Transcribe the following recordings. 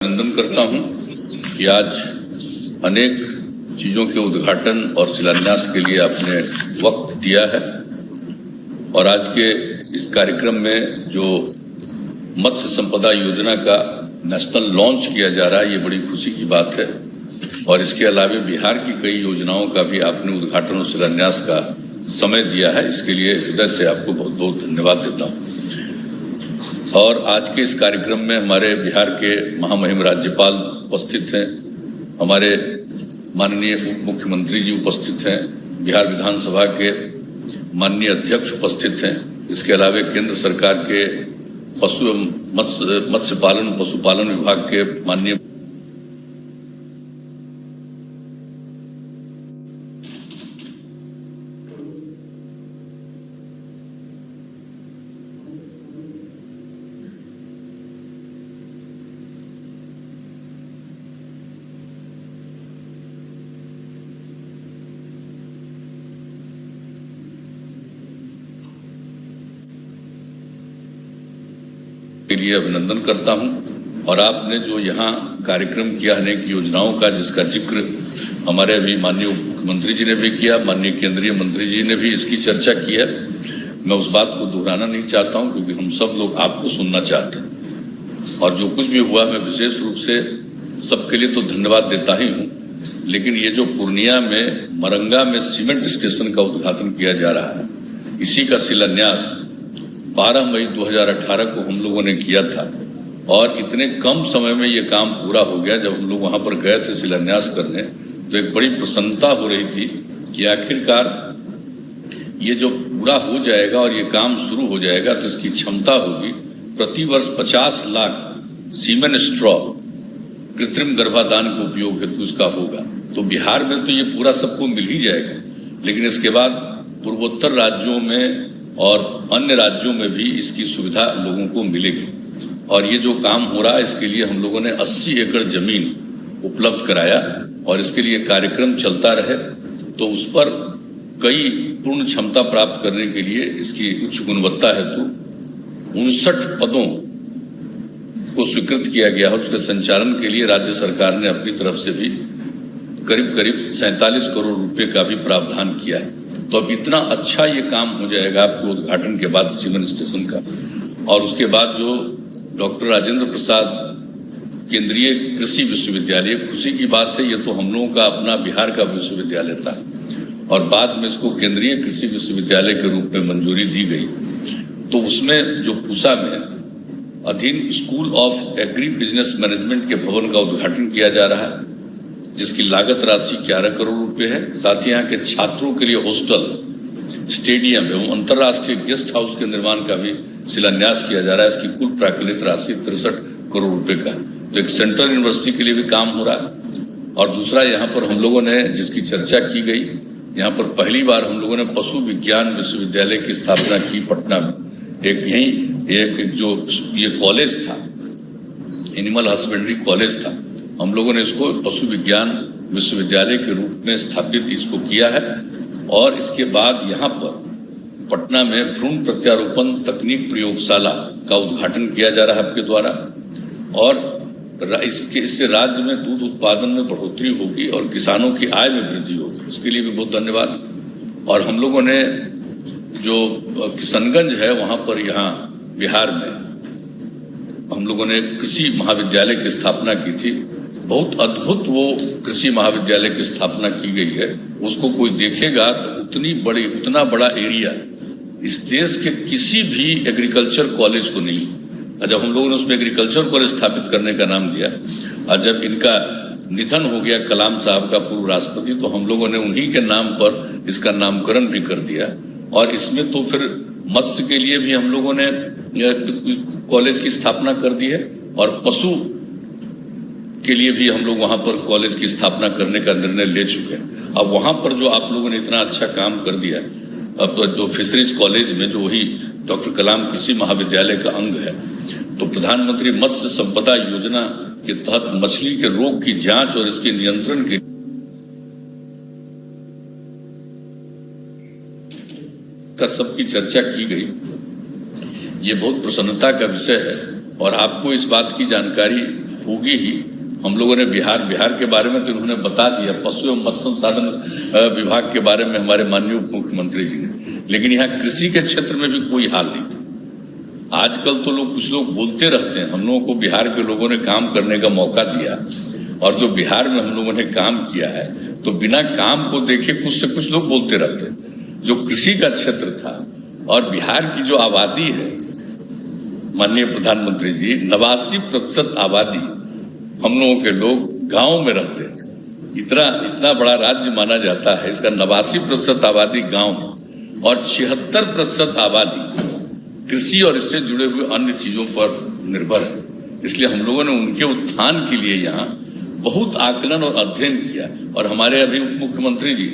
अभिनंदन करता हूं कि आज अनेक चीजों के उद्घाटन और शिलान्यास के लिए आपने वक्त दिया है और आज के इस कार्यक्रम में जो मत्स्य संपदा योजना का नेशनल लॉन्च किया जा रहा है, ये बड़ी खुशी की बात है। और इसके अलावा बिहार की कई योजनाओं का भी आपने उद्घाटन और शिलान्यास का समय दिया है, इसके लिए हृदय से आपको बहुत बहुत धन्यवाद देता हूँ। और आज के इस कार्यक्रम में हमारे बिहार के महामहिम राज्यपाल उपस्थित हैं, हमारे माननीय उप मुख्यमंत्री जी उपस्थित हैं, बिहार विधानसभा के माननीय अध्यक्ष उपस्थित हैं। इसके अलावा केंद्र सरकार के पशु एवं मत्स्य पालन पशुपालन विभाग के माननीय के लिए अभिनंदन करता हूं। और आपने जो यहाँ कार्यक्रम किया अनेक योजनाओं का, जिसका जिक्र हमारे अभी माननीय उप मुख्यमंत्री जी ने भी किया, माननीय केंद्रीय मंत्री जी ने भी इसकी चर्चा की है। मैं उस बात को दोहराना नहीं चाहता हूं, क्योंकि हम सब लोग आपको सुनना चाहते हैं। और जो कुछ भी हुआ, मैं विशेष रूप से सबके लिए तो धन्यवाद देता ही हूँ, लेकिन ये जो पूर्णिया में मरंगा में सीमेंट स्टेशन का उद्घाटन किया जा रहा है, इसी का शिलान्यास 12 मई 2018 को हम लोगों ने किया था। और इतने कम समय में ये काम पूरा हो गया। जब हम लोग वहां पर गए थे शिलान्यास करने, तो एक बड़ी प्रसन्नता हो रही थी कि आखिरकार ये जो पूरा हो जाएगा और ये काम शुरू हो जाएगा, तो इसकी क्षमता होगी प्रति वर्ष 50 लाख सीमेंट स्ट्रॉ कृत्रिम गर्भाधान के उपयोग हेतु इसका होगा। तो बिहार में तो ये पूरा सबको मिल ही जाएगा, लेकिन इसके बाद पूर्वोत्तर राज्यों में और अन्य राज्यों में भी इसकी सुविधा लोगों को मिलेगी। और ये जो काम हो रहा है, इसके लिए हम लोगों ने 80 एकड़ जमीन उपलब्ध कराया और इसके लिए कार्यक्रम चलता रहे, तो उस पर कई पूर्ण क्षमता प्राप्त करने के लिए इसकी उच्च गुणवत्ता हेतु 59 पदों को स्वीकृत किया गया है। उसके संचालन के लिए राज्य सरकार ने अपनी तरफ से भी करीब 47 करोड़ रुपए का भी प्रावधान किया है। तो अब इतना अच्छा ये काम हो जाएगा आपके उद्घाटन के बाद सीमेंट स्टेशन का। और उसके बाद जो डॉक्टर राजेंद्र प्रसाद केंद्रीय कृषि विश्वविद्यालय, खुशी की बात है, ये तो हम लोगों का अपना बिहार का विश्वविद्यालय था और बाद में इसको केंद्रीय कृषि विश्वविद्यालय के रूप में मंजूरी दी गई। तो उसमें जो पूसा में अधीन school of agri business management के भवन का उद्घाटन किया जा रहा है, जिसकी लागत राशि 11 करोड़ रुपए है। साथ ही यहाँ के छात्रों के लिए हॉस्टल, स्टेडियम एवं अंतर्राष्ट्रीय गेस्ट हाउस के निर्माण का भी शिलान्यास किया जा रहा है। इसकी कुल प्राकृतिक राशि 63 करोड़ रुपए का। तो एक सेंट्रल यूनिवर्सिटी के लिए भी काम हो रहा है। और दूसरा, यहाँ पर हम लोगों ने जिसकी चर्चा की गई, यहाँ पर पहली बार हम लोगों ने पशु विज्ञान विश्वविद्यालय की स्थापना की पटना में। एक जो ये कॉलेज था, एनिमल हस्बेंड्री कॉलेज था, हम लोगों ने इसको पशु विज्ञान विश्वविद्यालय के रूप में स्थापित इसको किया है। और इसके बाद यहाँ पर पटना में भ्रूण प्रत्यारोपण तकनीक प्रयोगशाला का उद्घाटन किया जा रहा है आपके द्वारा। और इससे राज्य में दूध उत्पादन में बढ़ोतरी होगी और किसानों की आय में वृद्धि होगी। इसके लिए भी बहुत धन्यवाद। और हम लोगों ने जो किशनगंज है, वहाँ पर यहाँ बिहार में हम लोगों ने कृषि महाविद्यालय की स्थापना की थी। बहुत अद्भुत वो कृषि महाविद्यालय की स्थापना की गई है। उसको कोई देखेगा तो उतना बड़ा एरिया इस देश के किसी भी एग्रीकल्चर कॉलेज को नहीं। जब हम लोगों ने उसमें एग्रीकल्चर कॉलेज स्थापित करने का नाम दिया, और जब इनका निधन हो गया कलाम साहब का, पूर्व राष्ट्रपति, तो हम लोगों ने उन्हीं के नाम पर इसका नामकरण भी कर दिया। और इसमें तो फिर मत्स्य के लिए भी हम लोगों ने कॉलेज की स्थापना कर दी है और पशु के लिए भी हम लोग वहां पर कॉलेज की स्थापना करने का निर्णय ले चुके हैं। अब वहां पर जो आप लोगों ने इतना अच्छा काम कर दिया, अब तो जो फिशरीज कॉलेज में जो वही डॉक्टर कलाम कृषि महाविद्यालय का अंग है, तो प्रधानमंत्री मत्स्य संपदा योजना के तहत मछली के रोग की जांच और इसके नियंत्रण के का सबकी चर्चा की गई। ये बहुत प्रसन्नता का विषय है और आपको इस बात की जानकारी होगी ही। हम लोगों ने बिहार के बारे में तो उन्होंने बता दिया, पशु एवं मत्स्य संसाधन विभाग के बारे में हमारे माननीय उप मुख्यमंत्री जी ने, लेकिन यहाँ कृषि के क्षेत्र में भी कोई हाल नहीं था। आजकल तो कुछ लोग बोलते रहते हैं। हम लोगों को बिहार के लोगों ने काम करने का मौका दिया, और जो बिहार में हम लोगों ने काम किया है तो बिना काम को देखे कुछ से कुछ लोग बोलते रहते हैं। जो कृषि का क्षेत्र था और बिहार की जो आबादी है, माननीय प्रधानमंत्री जी, 89% आबादी हम लोगों के लोग गांव में रहते हैं। इतना बड़ा राज्य माना जाता है, इसका 89% आबादी गांव और 76% आबादी कृषि और इससे जुड़े हुए अन्य चीजों पर निर्भर है। इसलिए हम लोगों ने उनके उत्थान के लिए यहाँ बहुत आकलन और अध्ययन किया। और हमारे अभी उप मुख्यमंत्री जी,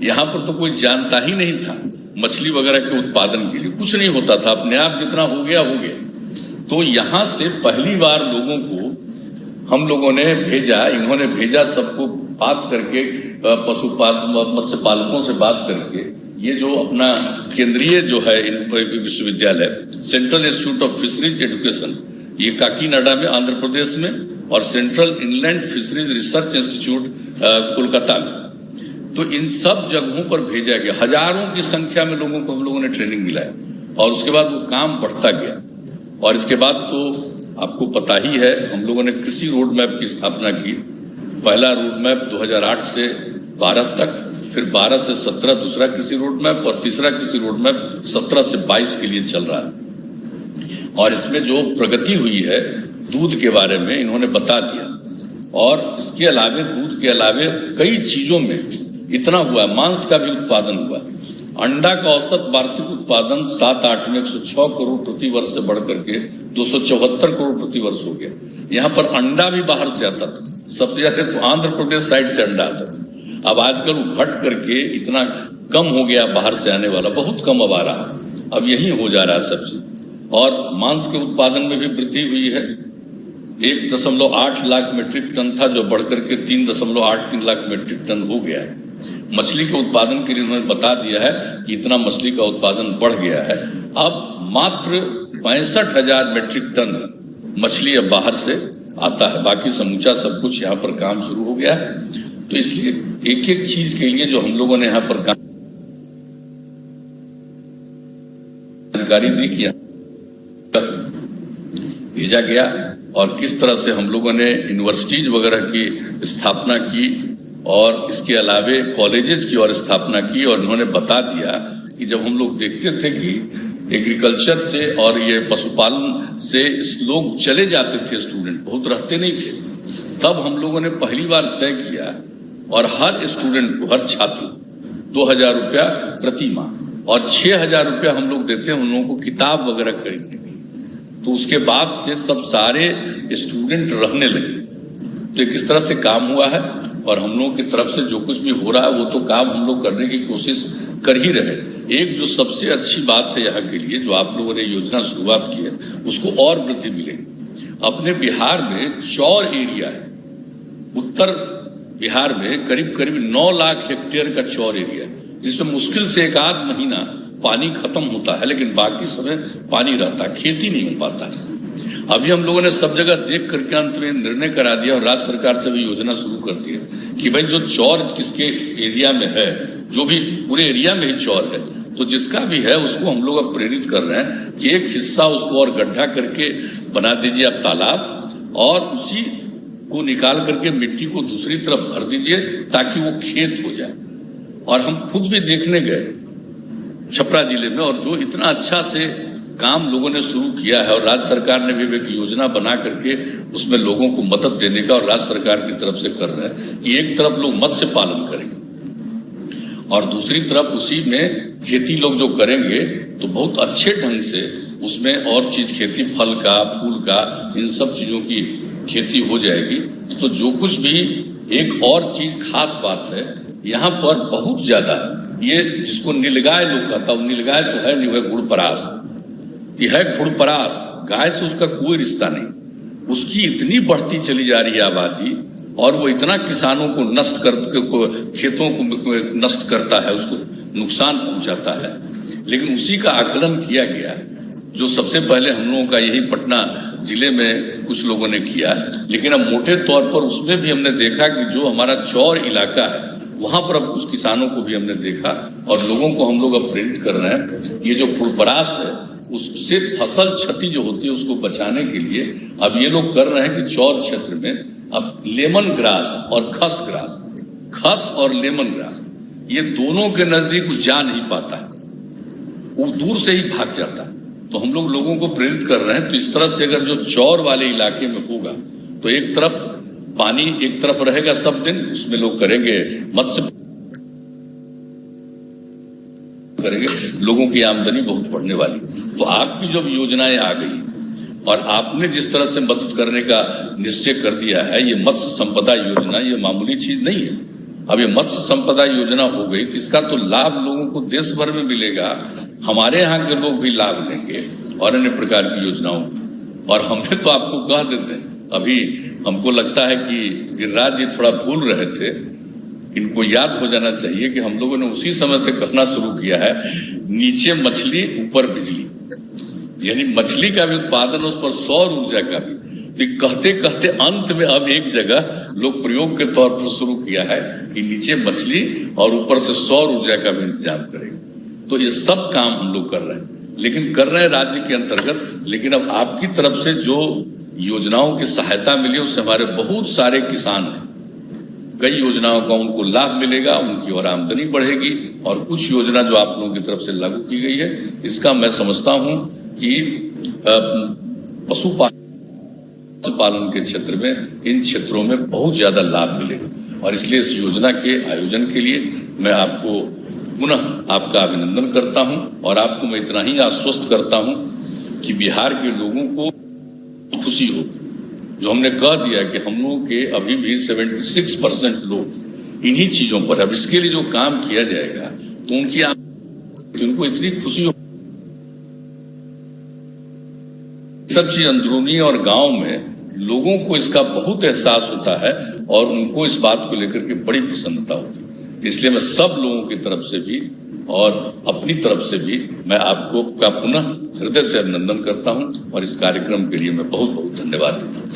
यहाँ पर तो कोई जानता ही नहीं था मछली वगैरह के उत्पादन के लिए, कुछ नहीं होता था, अपने आप जितना हो गया। तो यहाँ से पहली बार लोगों को हम लोगों ने भेजा, इन्होंने भेजा सबको बात करके, मत्स्य पालकों से बात करके, ये जो अपना केंद्रीय जो है विश्वविद्यालय central institute of fisheries education, ये काकीनाडा में आंध्र प्रदेश में, और central inland fisheries research institute Kolkata में, तो इन सब जगहों पर भेजा गया। हजारों की संख्या में लोगों को हम लोगों ने ट्रेनिंग दिलाया, और उसके बाद वो काम बढ़ता गया। और इसके बाद तो आपको पता ही है, हम लोगों ने कृषि रोड मैप की स्थापना की। पहला रोड मैप 2008 से 12 तक, फिर 12 से 17 दूसरा कृषि रोड मैप, और तीसरा कृषि रोड मैप 17 से 22 के लिए चल रहा है। और इसमें जो प्रगति हुई है दूध के बारे में इन्होंने बता दिया, और इसके अलावे दूध के अलावे कई चीजों में इतना हुआ, मांस का भी उत्पादन हुआ। अंडा का औसत वार्षिक उत्पादन 7-8 में 106 करोड़ प्रति वर्ष से बढ़ करके 274 करोड़ प्रति वर्ष हो गया। यहाँ पर अंडा भी बाहर से आता था, सबसे ज्यादा तो आंध्र प्रदेश साइड से अंडा आता था। अब आजकल वो घट करके इतना कम हो गया, बाहर से आने वाला बहुत कम अब आ रहा है, अब यही हो जा रहा है सब चीज। और मांस के उत्पादन में भी वृद्धि हुई है। 1.8 लाख मीट्रिक टन था, जो बढ़कर के 3.83 लाख मीट्रिक टन हो गया है। मछली के उत्पादन के लिए उन्होंने बता दिया है कि इतना मछली का उत्पादन बढ़ गया है। अब मात्र 65,000 मीट्रिक टन मछली अब बाहर से आता है, बाकी समूचा सब कुछ यहाँ पर काम शुरू हो गया है। तो इसलिए एक एक चीज के लिए जो हम लोगों ने यहाँ पर जानकारी दी किया भेजा गया, और किस तरह से हम लोगों ने यूनिवर्सिटीज वगैरह की स्थापना की, और इसके अलावे कॉलेजेस की और स्थापना की। और उन्होंने बता दिया कि जब हम लोग देखते थे कि एग्रीकल्चर से और ये पशुपालन से लोग चले जाते थे, स्टूडेंट बहुत रहते नहीं थे, तब हम लोगों ने पहली बार तय किया, और हर स्टूडेंट को, हर छात्र 2,000 रुपया प्रति माह और 6,000 रुपया हम लोग देते हैं उन लोगों को किताब वगैरह खरीदने के। तो उसके बाद से सब सारे स्टूडेंट रहने लगे। तो किस तरह से काम हुआ है, और हम लोगों की तरफ से जो कुछ भी हो रहा है वो तो काम हम लोग करने की कोशिश कर ही रहे। एक जो सबसे अच्छी बात है यहाँ के लिए, जो आप लोगों ने योजना शुरुआत की है, उसको और वृद्धि मिलेगी। अपने बिहार में चौर एरिया है, उत्तर बिहार में करीब 9 लाख हेक्टेयर का चौर एरिया है, जिसमें मुश्किल से 1-8 महीना पानी खत्म होता है, लेकिन बाकी समय पानी रहता है, खेती नहीं हो पाता है। अभी हम लोगों ने सब जगह देख करके अंत में निर्णय करा दिया, और राज्य सरकार से भी योजना शुरू कर दी है कि भाई जो चौर किसके एरिया में है, जो भी पूरे एरिया में ही चौर है, तो जिसका भी है उसको हम लोग अब प्रेरित कर रहे हैं कि एक हिस्सा उसको और गड्ढा करके बना दीजिए आप तालाब, और उसी को निकाल करके मिट्टी को दूसरी तरफ भर दीजिए ताकि वो खेत हो जाए। और हम खुद भी देखने गए छपरा जिले में, और जो इतना अच्छा से काम लोगों ने शुरू किया है, और राज्य सरकार ने भी एक योजना बना करके उसमें लोगों को मदद देने का, और राज्य सरकार की तरफ से कर रहे हैं कि एक तरफ लोग मत्स्य पालन करेंगे और दूसरी तरफ उसी में खेती लोग जो करेंगे तो बहुत अच्छे ढंग से उसमें और चीज खेती, फल का, फूल का, इन सब चीजों की खेती हो जाएगी। तो जो कुछ भी एक और चीज खास बात है यहाँ पर, बहुत ज्यादा ये जिसको नीलगाय लोग कहता है, नीलगाय तो है नहीं, है गुड़परास। ये है गुड़परास, गाय से उसका कोई रिश्ता नहीं। उसकी इतनी बढ़ती चली जा रही है आबादी, और वो इतना किसानों को नष्ट कर, खेतों को नष्ट करता है, उसको नुकसान पहुंचाता है। लेकिन उसी का आकलन किया गया जो सबसे पहले हम लोगों का यही पटना जिले में कुछ लोगों ने किया, लेकिन अब मोटे तौर पर उसमें भी हमने देखा कि जो हमारा चौर इलाका है वहां पर अब कुछ किसानों को भी हमने देखा और लोगों को हम लोग अब प्रेरित कर रहे हैं। ये जो फुलपरास है उससे फसल क्षति जो होती है उसको बचाने के लिए अब ये लोग कर रहे हैं कि चौर क्षेत्र में अब लेमन ग्रास और खस और लेमन ग्रास ये दोनों के नजदीक जा नहीं पाता है, वो दूर से ही भाग जाता है। तो हम लोग लोगों को प्रेरित कर रहे हैं। तो इस तरह से अगर जो चौर वाले इलाके में होगा तो एक तरफ पानी एक तरफ रहेगा सब दिन, उसमें लोग करेंगे मत्स्य करेंगे, लोगों की आमदनी बहुत बढ़ने वाली। तो आपकी जब योजनाएं आ गई और आपने जिस तरह से मदद करने का निश्चय कर दिया है, ये मत्स्य संपदा योजना ये मामूली चीज नहीं है। अब ये मत्स्य संपदा योजना हो गई तो इसका तो लाभ लोगों को देश भर में मिलेगा, हमारे यहाँ के लोग भी लाभ लेंगे और अन्य प्रकार की योजनाओं। और हमने तो आपको कह देते हैं, अभी हमको लगता है कि गिरिराज जी थोड़ा भूल रहे थे, इनको याद हो जाना चाहिए कि हम लोगों ने उसी समय से कहना शुरू किया है, नीचे मछली ऊपर बिजली, यानी मछली का भी उत्पादन उस पर सौर ऊर्जा का भी। तो कहते कहते अंत में अब एक जगह लोग प्रयोग के तौर पर शुरू किया है कि नीचे मछली और ऊपर से सौर ऊर्जा का भी इंतजाम करेंगे। तो ये सब काम हम लोग कर रहे हैं, लेकिन कर रहे हैं राज्य के अंतर्गत। लेकिन अब आपकी तरफ से जो योजनाओं की सहायता मिली उससे हमारे बहुत सारे किसान हैं, कई योजनाओं का उनको लाभ मिलेगा, उनकी और आमदनी बढ़ेगी। और कुछ योजना जो आप लोगों की तरफ से लागू की गई है इसका मैं समझता हूं कि पशुपालन के क्षेत्र में इन क्षेत्रों में बहुत ज्यादा लाभ मिलेगा। और इसलिए इस योजना के आयोजन के लिए मैं आपको पुनः आपका अभिनंदन करता हूं और आपको मैं इतना ही आश्वस्त करता हूं कि बिहार के लोगों को खुशी होगी। जो हमने कह दिया कि हम लोगों के अभी भी 76% लोग इन्हीं चीजों पर, अब इसके लिए जो काम किया जाएगा तो उनको इतनी खुशी हो। सब चीज अंदरूनी और गांव में लोगों को इसका बहुत एहसास होता है और उनको इस बात को लेकर के बड़ी प्रसन्नता होती है। इसलिए मैं सब लोगों की तरफ से भी और अपनी तरफ से भी मैं आपको का पुनः हृदय से अभिनंदन करता हूं और इस कार्यक्रम के लिए मैं बहुत बहुत धन्यवाद देता हूं।